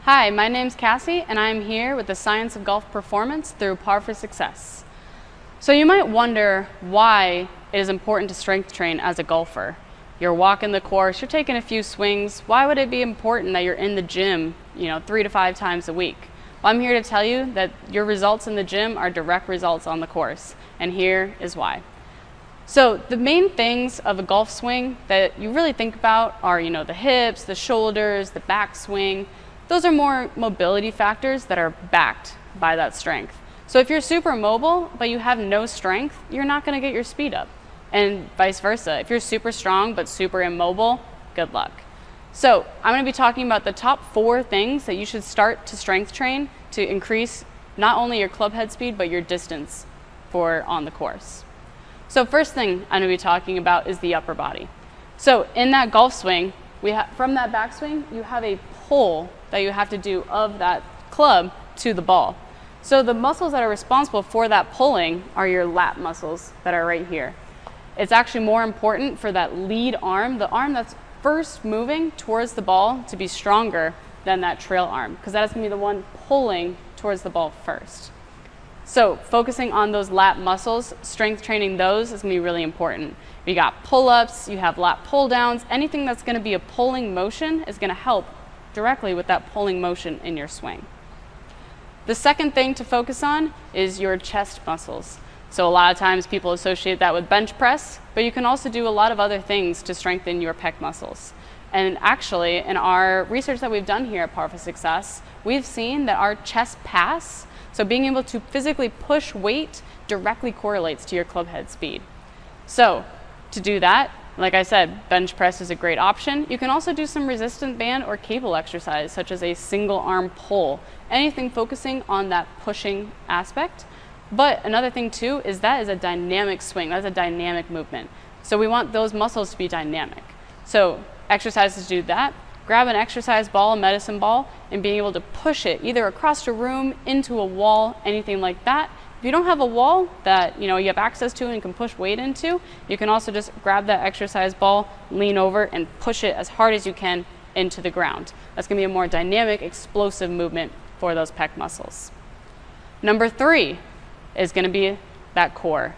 Hi, my name's Cassie, and I'm here with the Science of Golf Performance through Par for Success. So you might wonder why it is important to strength train as a golfer. You're walking the course, you're taking a few swings. Why would it be important that you're in the gym, 3 to 5 times a week? Well, I'm here to tell you that your results in the gym are direct results on the course, and here is why. So the main things of a golf swing that you really think about are, the hips, the shoulders, the backswing. Those are more mobility factors that are backed by that strength. So if you're super mobile, but you have no strength, you're not gonna get your speed up. And vice versa. If you're super strong, but super immobile, good luck. So I'm gonna be talking about the top 4 things that you should start to strength train to increase not only your club head speed, but your distance on the course. So first thing I'm gonna be talking about is the upper body. So in that golf swing, from that backswing, you have a pull that you have to do of that club to the ball. So the muscles that are responsible for that pulling are your lat muscles that are right here. It's actually more important for that lead arm, the arm that's first moving towards the ball, to be stronger than that trail arm, because that is going to be the one pulling towards the ball first. So focusing on those lat muscles, strength training those is going to be really important. You got pull-ups, you have lat pull-downs, anything that's going to be a pulling motion is going to help directly with that pulling motion in your swing. The second thing to focus on is your chest muscles. So a lot of times people associate that with bench press, but you can also do a lot of other things to strengthen your pec muscles. And actually, in our research that we've done here at Par for Success, we've seen that our chest pass, so being able to physically push weight, directly correlates to your club head speed. So to do that, like I said, bench press is a great option. You can also do some resistant band or cable exercise, such as a single arm pull, anything focusing on that pushing aspect. But another thing too is that is a dynamic swing, that's a dynamic movement. So we want those muscles to be dynamic. So exercises to do that, grab an exercise ball, a medicine ball, and being able to push it either across a room, into a wall, anything like that. If you don't have a wall that you have access to and you can push weight into, you can also just grab that exercise ball, lean over, and push it as hard as you can into the ground. That's going to be a more dynamic, explosive movement for those pec muscles. Number 3 is going to be that core.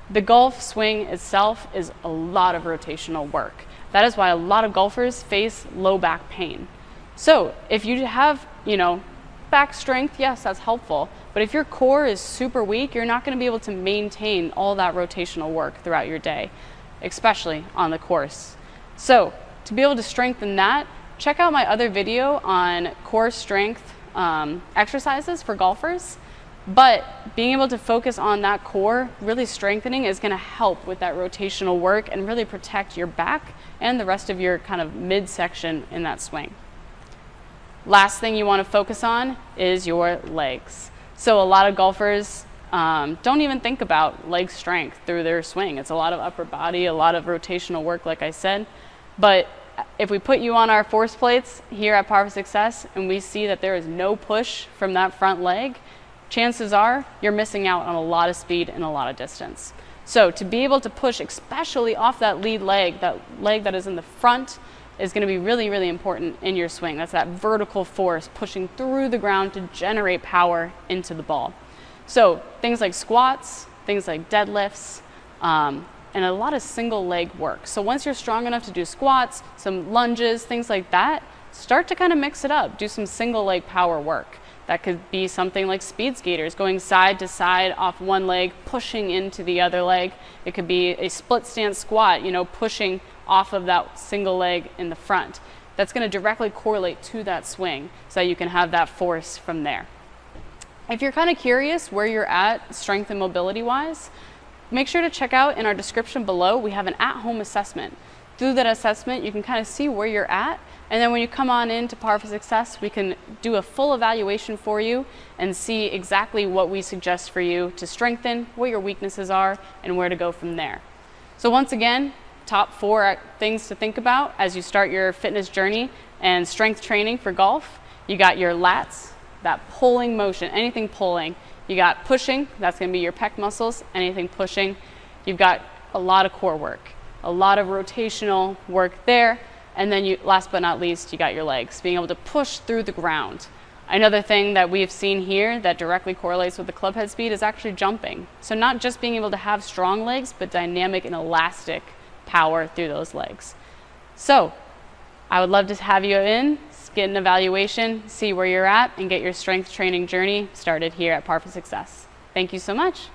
The golf swing itself is a lot of rotational work. That is why a lot of golfers face low back pain. So if you have, back strength, yes, that's helpful. But if your core is super weak, you're not going to be able to maintain all that rotational work throughout your day, especially on the course. So to be able to strengthen that, check out my other video on core strength exercises for golfers. But being able to focus on that core, really strengthening, is going to help with that rotational work and really protect your back and the rest of your kind of midsection in that swing. Last thing you want to focus on is your legs. So a lot of golfers don't even think about leg strength through their swing. It's a lot of upper body, a lot of rotational work, like I said. But if we put you on our force plates here at Par for Success and we see that there is no push from that front leg, chances are you're missing out on a lot of speed and a lot of distance. So to be able to push, especially off that lead leg, that leg that is in the front, is going to be really, really important in your swing. That's that vertical force pushing through the ground to generate power into the ball. So things like squats, things like deadlifts, and a lot of single leg work. So once you're strong enough to do squats, some lunges, things like that, start to kind of mix it up. Do some single leg power work. That could be something like speed skaters, going side to side off one leg, pushing into the other leg. It could be a split stance squat, pushing off of that single leg in the front. That's going to directly correlate to that swing so that you can have that force from there. If you're kind of curious where you're at strength and mobility wise, make sure to check out in our description below. We have an at-home assessment. Through that assessment, you can kind of see where you're at. And then when you come on in to Par for Success, we can do a full evaluation for you and see exactly what we suggest for you to strengthen, what your weaknesses are, and where to go from there. So once again, top 4 things to think about as you start your fitness journey and strength training for golf. You got your lats, that pulling motion, anything pulling. You got pushing, that's going to be your pec muscles, anything pushing. You've got a lot of core work, a lot of rotational work there. And then last but not least, you got your legs, being able to push through the ground. Another thing that we've seen here that directly correlates with the club head speed is actually jumping. So not just being able to have strong legs, but dynamic and elastic power through those legs. So I would love to have you in, get an evaluation, see where you're at, and get your strength training journey started here at Par for Success. Thank you so much.